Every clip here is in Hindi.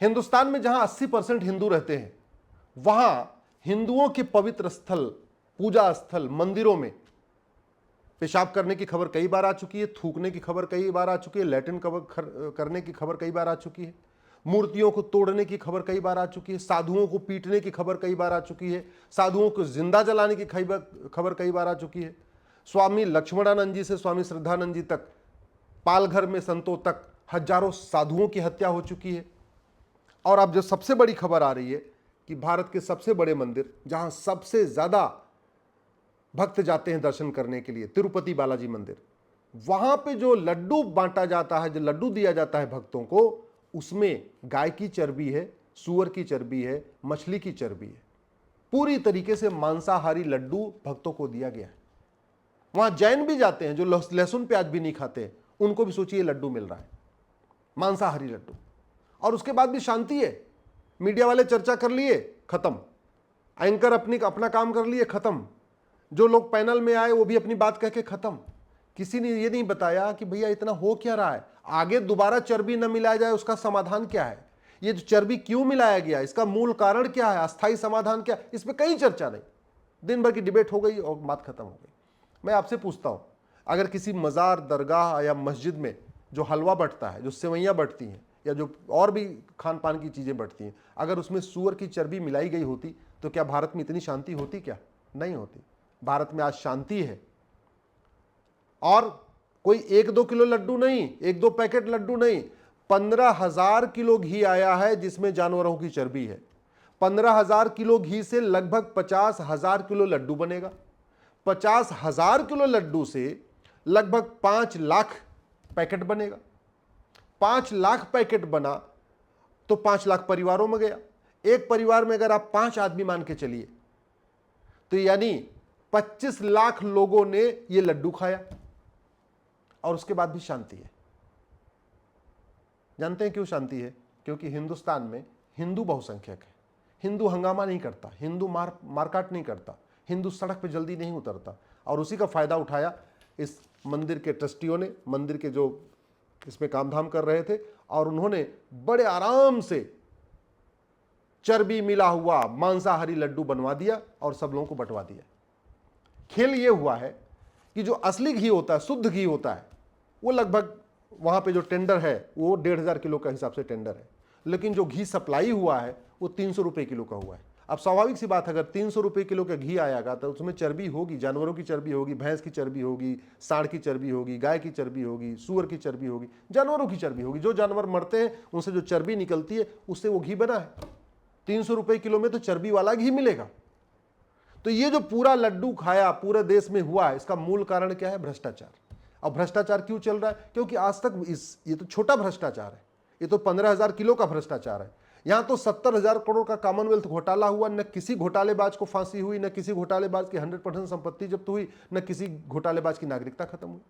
हिंदुस्तान में जहां 80% हिंदू रहते हैं, वहां हिंदुओं के पवित्र स्थल, पूजा स्थल, मंदिरों में पेशाब करने की खबर कई बार आ चुकी है, थूकने की खबर कई बार आ चुकी है, लैट्रिन करने की खबर कई बार आ चुकी है, मूर्तियों को तोड़ने की खबर कई बार आ चुकी है, साधुओं को पीटने की खबर कई बार आ चुकी है, साधुओं को जिंदा जलाने की खबर कई बार आ चुकी है। स्वामी लक्ष्मणानंद जी से स्वामी श्रद्धानंद जी तक, पालघर में संतों तक हजारों साधुओं की हत्या हो चुकी है। और अब जो सबसे बड़ी खबर आ रही है कि भारत के सबसे बड़े मंदिर, जहां सबसे ज्यादा भक्त जाते हैं दर्शन करने के लिए, तिरुपति बालाजी मंदिर, वहां पे जो लड्डू बांटा जाता है, जो लड्डू दिया जाता है भक्तों को, उसमें गाय की चर्बी है, सूअर की चर्बी है, मछली की चर्बी है। पूरी तरीके से मांसाहारी लड्डू भक्तों को दिया गया है। वहां जैन भी जाते हैं जो लहसुन प्याज भी नहीं खाते, उनको भी सोचिए लड्डू मिल रहा है, मांसाहारी लड्डू। और उसके बाद भी शांति है। मीडिया वाले चर्चा कर लिए, खत्म। एंकर अपना काम कर लिए, खत्म। जो लोग पैनल में आए वो भी अपनी बात कह के खत्म। किसी ने ये नहीं बताया कि भैया इतना हो क्या रहा है, आगे दोबारा चर्बी न मिलाया जाए, उसका समाधान क्या है, ये जो चर्बी क्यों मिलाया गया, इसका मूल कारण क्या है, अस्थायी समाधान क्या, इस पर कहीं चर्चा नहीं। दिन भर की डिबेट हो गई और बात खत्म हो गई। मैं आपसे पूछता हूं, अगर किसी मजार, दरगाह या मस्जिद में जो हलवा बंटता है, जो सेवैयां बंटती हैं, या जो और भी खान पान की चीजें बंटती हैं, अगर उसमें सूअर की चर्बी मिलाई गई होती तो क्या भारत में इतनी शांति होती? क्या नहीं होती। भारत में आज शांति है। और कोई 1-2 किलो लड्डू नहीं, 1-2 पैकेट लड्डू नहीं, 15,000 किलो घी आया है जिसमें जानवरों की चर्बी है। 15,000 किलो घी से लगभग 50,000 किलो लड्डू बनेगा। 50,000 किलो लड्डू से लगभग 5 लाख पैकेट बनेगा। 5 लाख पैकेट बना तो 5 लाख परिवारों में गया। एक परिवार में अगर आप 5 आदमी मान के चलिए तो यानी 25 लाख लोगों ने यह लड्डू खाया, और उसके बाद भी शांति है। जानते हैं क्यों शांति है? क्योंकि हिंदुस्तान में हिंदू बहुसंख्यक है। हिंदू हंगामा नहीं करता, हिंदू मारकाट नहीं करता, हिंदू सड़क पे जल्दी नहीं उतरता। और उसी का फायदा उठाया इस मंदिर के ट्रस्टियों ने, मंदिर के जो इसमें काम धाम कर रहे थे, और उन्होंने बड़े आराम से चर्बी मिला हुआ मांसाहारी लड्डू बनवा दिया और सब लोगों को बंटवा दिया। खेल यह हुआ है कि जो असली घी होता है, शुद्ध घी होता है, वो लगभग वहां पे जो टेंडर है वो 1,500 किलो का हिसाब से टेंडर है, लेकिन जो घी सप्लाई हुआ है वो 300 रुपए किलो का हुआ है। अब स्वाभाविक सी बात है, अगर 300 रुपए किलो का घी आएगा तो उसमें चर्बी होगी, जानवरों की चर्बी होगी, भैंस की चर्बी होगी, सांड की चर्बी होगी, गाय की चर्बी होगी, सूअर की चर्बी होगी, जानवरों की चर्बी होगी। जो जानवर मरते हैं उनसे जो चर्बी निकलती है उससे वो घी बना है। 300 रुपए किलो में तो चर्बी वाला घी मिलेगा। तो ये जो पूरा लड्डू खाया पूरे देश में हुआ है, इसका मूल कारण क्या है? भ्रष्टाचार। अब भ्रष्टाचार क्यों चल रहा है? क्योंकि आज तक ये तो छोटा भ्रष्टाचार है, ये तो 15,000 किलो का भ्रष्टाचार है। यहां तो 70,000 करोड़ का कॉमनवेल्थ घोटाला हुआ, न किसी घोटालेबाज को फांसी हुई, न किसी घोटालेबाज की 100% संपत्ति जब्त हुई, न किसी घोटालेबाज की नागरिकता खत्म हुई।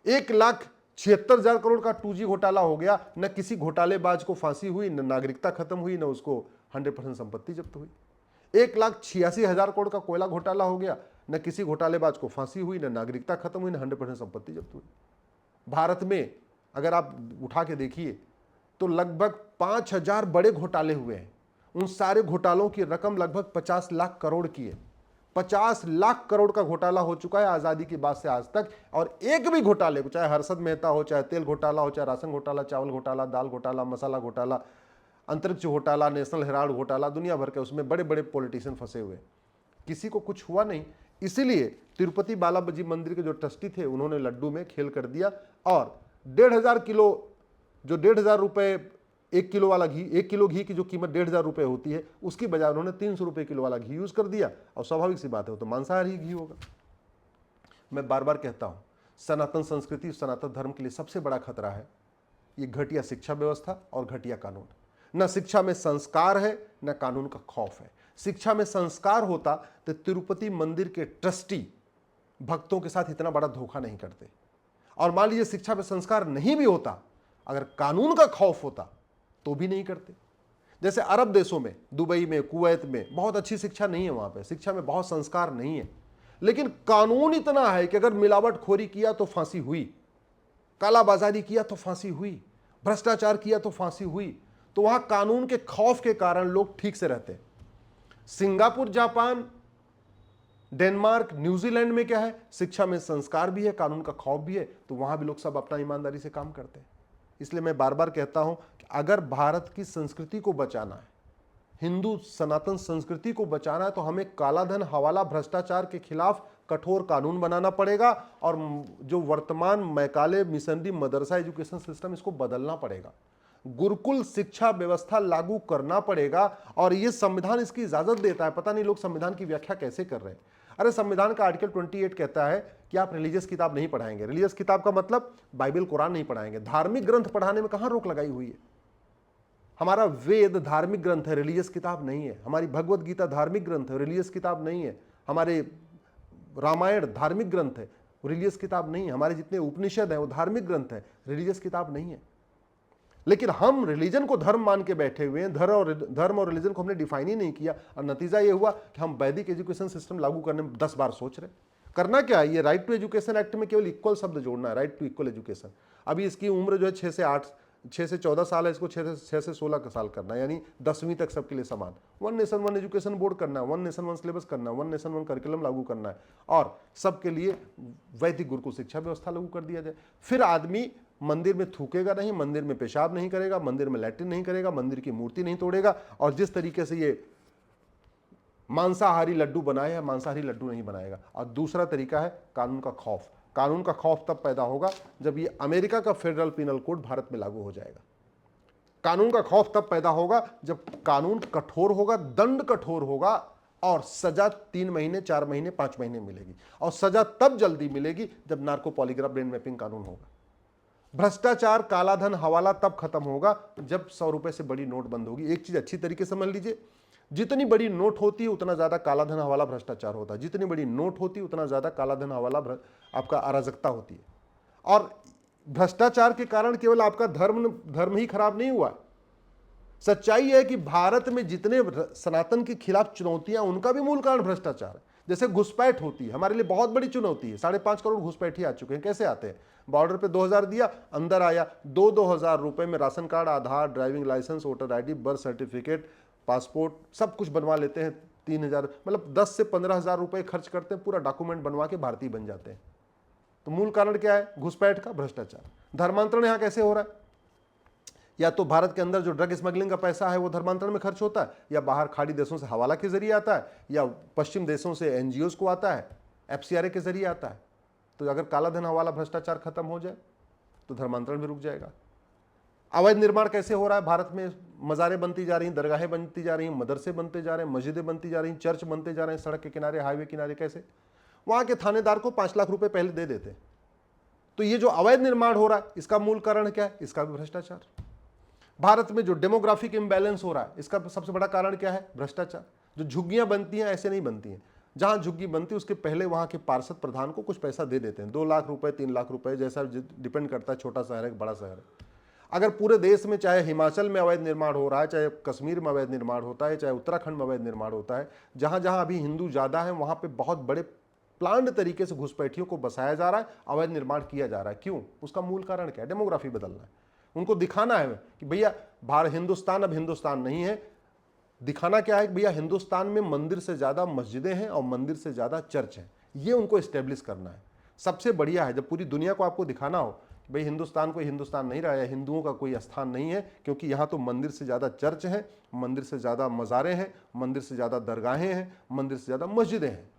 1,76,000 करोड़ का 2G घोटाला हो गया, न किसी घोटालेबाज को फांसी हुई, न नागरिकता खत्म हुई, न उसको 100% संपत्ति जब्त हुई। 1,86,000 करोड़ का कोयला घोटाला हो गया, न किसी घोटालेबाज को फांसी हुई, न नागरिकता खत्म हुई, न 100% संपत्ति जब्त हुई। भारत में अगर आप उठा के देखिए तो लगभग 5,000 बड़े घोटाले हुए हैं। उन सारे घोटालों की रकम लगभग 50 लाख करोड़ की है। 50 लाख करोड़ का घोटाला हो चुका है आजादी के बाद से आज तक। और एक भी घोटाले को, चाहे हर्षद मेहता हो, चाहे तेल घोटाला हो, चाहे राशन घोटाला, चावल घोटाला, दाल घोटाला, मसाला घोटाला, अंतरिक्ष घोटाला, नेशनल हेराल्ड घोटाला, दुनिया भर के उसमें बड़े बड़े पॉलिटिशियन फंसे हुए, किसी को कुछ हुआ नहीं। इसीलिए तिरुपति बालाजी मंदिर के जो ट्रस्टी थे उन्होंने लड्डू में खेल कर दिया, और 1,500 किलो, जो 1,500 रुपए 1 किलो वाला घी, 1 किलो घी की जो कीमत 1,500 रुपए होती है, उसकी बजाय उन्होंने 300 रुपए किलो वाला घी यूज कर दिया। और स्वाभाविक सी बात है, वो तो मांसाहारी घी होगा। मैं बार बार कहता हूं, सनातन संस्कृति, सनातन धर्म के लिए सबसे बड़ा खतरा है ये घटिया शिक्षा व्यवस्था और घटिया कानून। न शिक्षा में संस्कार है, न कानून का खौफ है। शिक्षा में संस्कार होता तो तिरुपति मंदिर के ट्रस्टी भक्तों के साथ इतना बड़ा धोखा नहीं करते। और मान लीजिए शिक्षा में संस्कार नहीं भी होता, अगर कानून का खौफ होता तो भी नहीं करते। जैसे अरब देशों में, दुबई में, कुवैत में बहुत अच्छी शिक्षा नहीं है, वहां पे शिक्षा में बहुत संस्कार नहीं है, लेकिन कानून इतना है कि अगर मिलावटखोरी किया तो फांसी हुई, कालाबाजारी किया तो फांसी हुई, भ्रष्टाचार किया तो फांसी हुई। तो वहां कानून के खौफ के कारण लोग ठीक से रहते हैं। सिंगापुर, जापान, डेनमार्क, न्यूजीलैंड में क्या है, शिक्षा में संस्कार भी है, कानून का खौफ भी है, तो वहां भी लोग सब अपना ईमानदारी से काम करते हैं। इसलिए मैं बार बार कहता हूं कि अगर भारत की संस्कृति को बचाना है, हिंदू सनातन संस्कृति को बचाना है, तो हमें कालाधन, हवाला, भ्रष्टाचार के खिलाफ कठोर कानून बनाना पड़ेगा और जो वर्तमान मैकाले मिशनरी मदरसा एजुकेशन सिस्टम, इसको बदलना पड़ेगा। गुरुकुल शिक्षा व्यवस्था लागू करना पड़ेगा और ये संविधान इसकी इजाजत देता है। पता नहीं लोग संविधान की व्याख्या कैसे कर रहे हैं। अरे संविधान का आर्टिकल 28 कहता है कि आप रिलीजियस किताब नहीं पढ़ाएंगे। रिलीजियस किताब का मतलब बाइबल, कुरान नहीं पढ़ाएंगे। धार्मिक ग्रंथ पढ़ाने में कहां रोक लगाई हुई है? हमारा वेद धार्मिक ग्रंथ है, रिलीजियस किताब नहीं है। हमारी भगवत गीता धार्मिक ग्रंथ है, रिलीजियस किताब नहीं है। हमारे रामायण धार्मिक ग्रंथ है, रिलीजियस किताब नहीं है। हमारे जितने उपनिषद हैं वो धार्मिक ग्रंथ है, रिलीजियस किताब नहीं है। लेकिन हम रिलीजन को धर्म मान के बैठे हुए हैं, धर्म और रिलीजन को हमने डिफाइन ही नहीं किया और नतीजा ये हुआ कि हम वैदिक एजुकेशन सिस्टम लागू करने में 10 बार सोच रहे। करना क्या है, ये राइट टू एजुकेशन एक्ट में केवल इक्वल शब्द जोड़ना है, राइट टू इक्वल एजुकेशन। अभी इसकी उम्र जो है 6 से 14 साल है, इसको 6 से 16 साल करना है, यानी 10वीं तक सबके लिए समान। One nation one education board करना है, वन नेशन वन सिलेबस करना है, वन नेशन वन करिकुलम लागू करना है और सबके लिए वैदिक गुरुकुल शिक्षा व्यवस्था लागू कर दिया जाए। फिर आदमी मंदिर में थूकेगा नहीं, मंदिर में पेशाब नहीं करेगा, मंदिर में लैट्रिन नहीं करेगा, मंदिर की मूर्ति नहीं तोड़ेगा और जिस तरीके से ये मांसाहारी लड्डू बनाए हैं, मांसाहारी लड्डू नहीं बनाएगा। और दूसरा तरीका है कानून का खौफ। कानून का खौफ तब पैदा होगा जब ये अमेरिका का फेडरल पिनल कोड भारत में लागू हो जाएगा। कानून का खौफ तब पैदा होगा जब कानून कठोर होगा, दंड कठोर होगा और सजा 3 महीने, 4 महीने, 5 महीने मिलेगी। और सजा तब जल्दी मिलेगी जब नार्को पॉलीग्राफ ब्रेन मैपिंग कानून होगा। भ्रष्टाचार, कालाधन, हवाला तब खत्म होगा जब 100 रुपए से बड़ी नोट बंद होगी। एक चीज अच्छी तरीके से समझ लीजिए, जितनी बड़ी नोट होती है उतना ज्यादा कालाधन, हवाला, भ्रष्टाचार होता है। जितनी बड़ी नोट होती है उतना ज्यादा कालाधन, हवाला, आपका अराजकता होती है। और भ्रष्टाचार के कारण केवल आपका धर्म ही खराब नहीं हुआ। सच्चाई है कि भारत में जितने सनातन के खिलाफ चुनौतियां, उनका भी मूल कारण भ्रष्टाचार है। जैसे घुसपैठ होती है, हमारे लिए बहुत बड़ी चुनौती है। 5.5 करोड़ घुसपैठी आ चुके हैं। कैसे आते हैं? बॉर्डर पे 2000 दिया, अंदर आया, 2-2 हज़ार रुपए में ration card, Aadhaar, driving licence, voter ID, birth certificate, passport, सब कुछ बनवा लेते हैं। 3000, मतलब 10 से 15 हज़ार रुपए खर्च करते हैं, पूरा डॉक्यूमेंट बनवा के भारतीय बन जाते हैं। तो मूल कारण क्या है? घुसपैठ का, भ्रष्टाचार। धर्मांतरण यहां कैसे हो रहा है? या तो भारत के अंदर जो ड्रग स्मगलिंग का पैसा है वो धर्मांतरण में खर्च होता है, या बाहर खाड़ी देशों से हवाला के जरिए आता है, या पश्चिम देशों से एनजीओs को आता है, एफसीआरए के जरिए आता है। तो अगर काला धन, हवाला, भ्रष्टाचार खत्म हो जाए तो धर्मांतरण भी रुक जाएगा। अवैध निर्माण कैसे हो रहा है भारत में? मज़ारें बनती जा रही, दरगाहें बनती जा रही, मदरसे बनते जा रहे हैं, मस्जिदें बनती जा रही, चर्च बनते जा रहे हैं, सड़क के किनारे, हाईवे किनारे। कैसे? वहां के थानेदार को 5 लाख रुपए पहले दे देते। तो ये जो अवैध निर्माण हो रहा है, इसका मूल कारण क्या है? इसका भी भ्रष्टाचार। भारत में जो डेमोग्राफिक इम्बैलेंस हो रहा है, इसका सबसे बड़ा कारण क्या है? भ्रष्टाचार। जो झुग्गियां बनती हैं ऐसे नहीं बनती हैं। जहां झुग्गी बनती है उसके पहले वहां के पार्षद प्रधान को कुछ पैसा दे देते हैं, 2 लाख रुपए, 3 लाख रुपए, जैसा डिपेंड करता है, छोटा शहर है बड़ा शहर है। अगर पूरे देश में, चाहे हिमाचल में अवैध निर्माण हो रहा है, चाहे कश्मीर में अवैध निर्माण होता है, चाहे उत्तराखंड में अवैध निर्माण होता है, जहां जहां अभी हिंदू ज्यादा है वहां पे बहुत बड़े प्लान्ड तरीके से घुसपैठियों को बसाया जा रहा है, अवैध निर्माण किया जा रहा है। क्यों? उसका मूल कारण क्या है? डेमोग्राफी बदलना है। उनको दिखाना है कि भैया हिंदुस्तान अब हिंदुस्तान नहीं है। दिखाना क्या है कि भैया हिंदुस्तान में मंदिर से ज्यादा मस्जिदें हैं और मंदिर से ज्यादा चर्च हैं। ये उनको एस्टेब्लिश करना है। सबसे बढ़िया है जब पूरी दुनिया को आपको दिखाना हो कि भाई हिंदुस्तान कोई हिंदुस्तान नहीं रहा है, हिंदुओं का कोई स्थान नहीं है, क्योंकि यहाँ तो मंदिर से ज़्यादा चर्च हैं, मंदिर से ज़्यादा मज़ारें हैं, मंदिर से ज़्यादा दरगाहें हैं, मंदिर से ज़्यादा मस्जिदें हैं।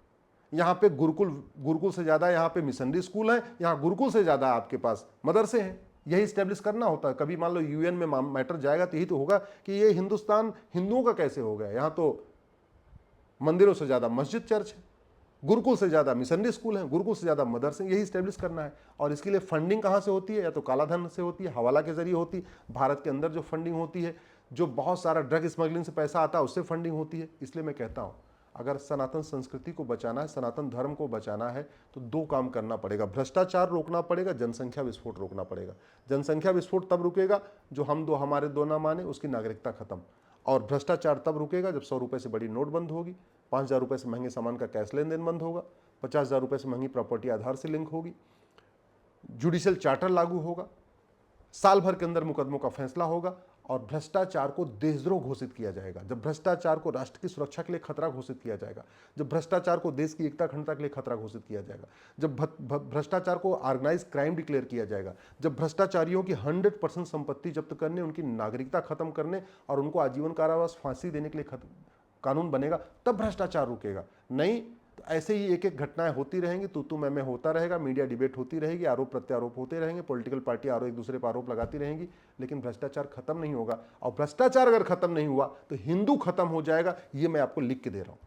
यहाँ पे गुरुकुल से ज़्यादा यहाँ पे मिशनरी स्कूल हैं, यहाँ गुरुकुल से ज़्यादा आपके पास मदरसे हैं। यही इस्टेब्लिश करना होता है। कभी मान लो यूएन में मैटर जाएगा तो यही तो होगा कि ये हिंदुस्तान हिंदुओं का कैसे हो गया। यहाँ तो मंदिरों से ज़्यादा मस्जिद, चर्च है, गुरुकुल से ज़्यादा मिशनरी स्कूल हैं, गुरुकुल से ज़्यादा मदरसे, यही इस्टेब्लिश करना है। और इसके लिए फंडिंग कहाँ से होती है? या तो कालाधन से होती है, हवाला के जरिए होती है। भारत के अंदर जो फंडिंग होती है, जो बहुत सारा ड्रग स्मगलिंग से पैसा आता है, उससे फंडिंग होती है। इसलिए मैं कहता हूँ अगर सनातन संस्कृति को बचाना है, सनातन धर्म को बचाना है, तो 2 काम करना पड़ेगा। भ्रष्टाचार रोकना पड़ेगा, जनसंख्या विस्फोट रोकना पड़ेगा। जनसंख्या विस्फोट तब रुकेगा जो हम दो हमारे दो ना माने, उसकी नागरिकता खत्म। और भ्रष्टाचार तब रुकेगा जब 100 रुपये से बड़ी नोट बंद होगी, 5000 रुपये से महंगे सामान का कैश लेन देन बंद होगा, 50,000 रुपये से महंगी प्रॉपर्टी आधार से लिंक होगी, जुडिशियल चार्टर लागू होगा, साल भर के अंदर मुकदमों का फैसला होगा और भ्रष्टाचार को देशद्रोह घोषित किया जाएगा, जब भ्रष्टाचार को राष्ट्र की सुरक्षा के लिए खतरा घोषित किया जाएगा, जब भ्रष्टाचार को देश की एकता अखंडता के लिए खतरा घोषित किया जाएगा, जब भ्रष्टाचार को ऑर्गेनाइज क्राइम डिक्लेयर किया जाएगा, जब भ्रष्टाचारियों की 100% संपत्ति जब्त करने, उनकी नागरिकता खत्म करने और उनको आजीवन कारावास फांसी देने के लिए कानून बनेगा, तब भ्रष्टाचार रुकेगा। नहीं तो ऐसे ही एक एक घटनाएं होती रहेंगी, तू मैं होता रहेगा, मीडिया डिबेट होती रहेगी, आरोप प्रत्यारोप होते रहेंगे, पॉलिटिकल पार्टी एक दूसरे पर आरोप लगाती रहेंगी, लेकिन भ्रष्टाचार खत्म नहीं होगा। और भ्रष्टाचार अगर खत्म नहीं हुआ तो हिंदू खत्म हो जाएगा, ये मैं आपको लिख के दे रहा हूं।